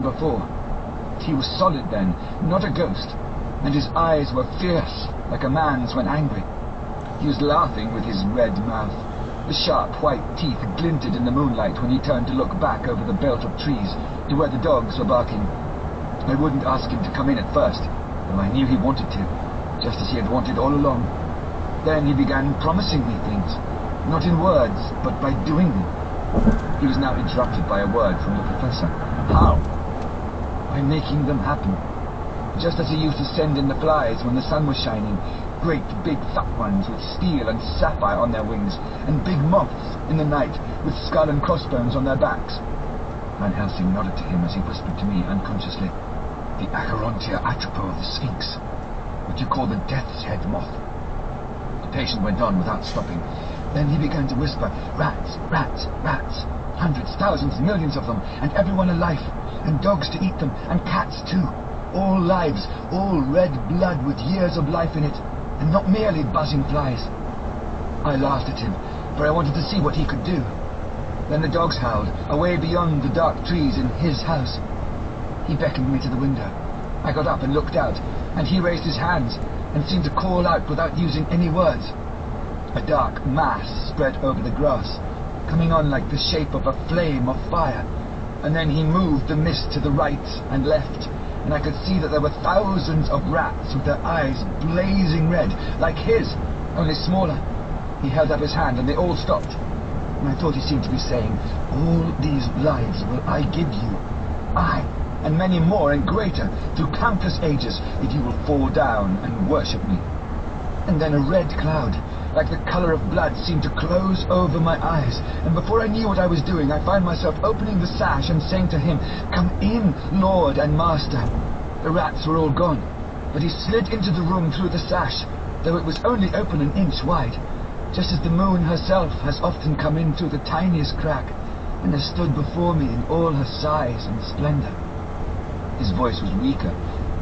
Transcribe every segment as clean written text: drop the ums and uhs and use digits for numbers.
before. He was solid then, not a ghost, and his eyes were fierce, like a man's when angry. He was laughing with his red mouth. The sharp white teeth glinted in the moonlight when he turned to look back over the belt of trees to where the dogs were barking. I wouldn't ask him to come in at first, though I knew he wanted to, just as he had wanted all along. Then he began promising me things, not in words, but by doing them. He was now interrupted by a word from the professor. How? By making them happen. Just as he used to send in the flies when the sun was shining, great big fat ones with steel and sapphire on their wings, and big moths in the night with skull and crossbones on their backs. Van Helsing nodded to him as he whispered to me unconsciously, the Acherontia atropos of the Sphinx, what you call the death's head moth. The patient went on without stopping. Then he began to whisper, rats, rats, rats, hundreds, thousands, millions of them, and everyone alive, and dogs to eat them, and cats too. All lives, all red blood with years of life in it, and not merely buzzing flies. I laughed at him, for I wanted to see what he could do. Then the dogs howled, away beyond the dark trees in his house. He beckoned me to the window. I got up and looked out, and he raised his hands, and seemed to call out without using any words. A dark mass spread over the grass, coming on like the shape of a flame of fire, and then he moved the mist to the right and left, and I could see that there were thousands of rats with their eyes blazing red, like his, only smaller. He held up his hand and they all stopped, and I thought he seemed to be saying, all these lives will I give you, I, and many more and greater, through countless ages, if you will fall down and worship me. And then a red cloud, like the colour of blood, seemed to close over my eyes, and before I knew what I was doing, I found myself opening the sash and saying to him, come in, Lord and Master. The rats were all gone, but he slid into the room through the sash, though it was only open an inch wide, just as the moon herself has often come in through the tiniest crack, and has stood before me in all her size and splendour. His voice was weaker,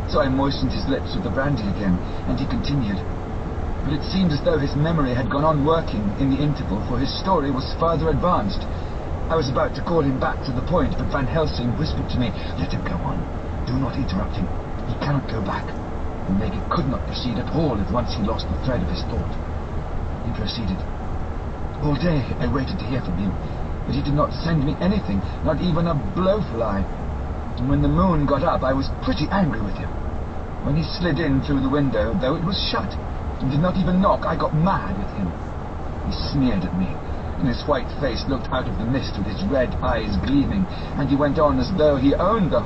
so I moistened his lips with the brandy again, and he continued. But it seemed as though his memory had gone on working in the interval, for his story was further advanced. I was about to call him back to the point, but Van Helsing whispered to me, let him go on. Do not interrupt him. He cannot go back. And maybe could not proceed at all if once he lost the thread of his thought. He proceeded. All day I waited to hear from him, but he did not send me anything, not even a blowfly. And when the moon got up, I was pretty angry with him. When he slid in through the window, though it was shut, and did not even knock, I got mad with him. He sneered at me, and his white face looked out of the mist with his red eyes gleaming, and he went on as though he owned the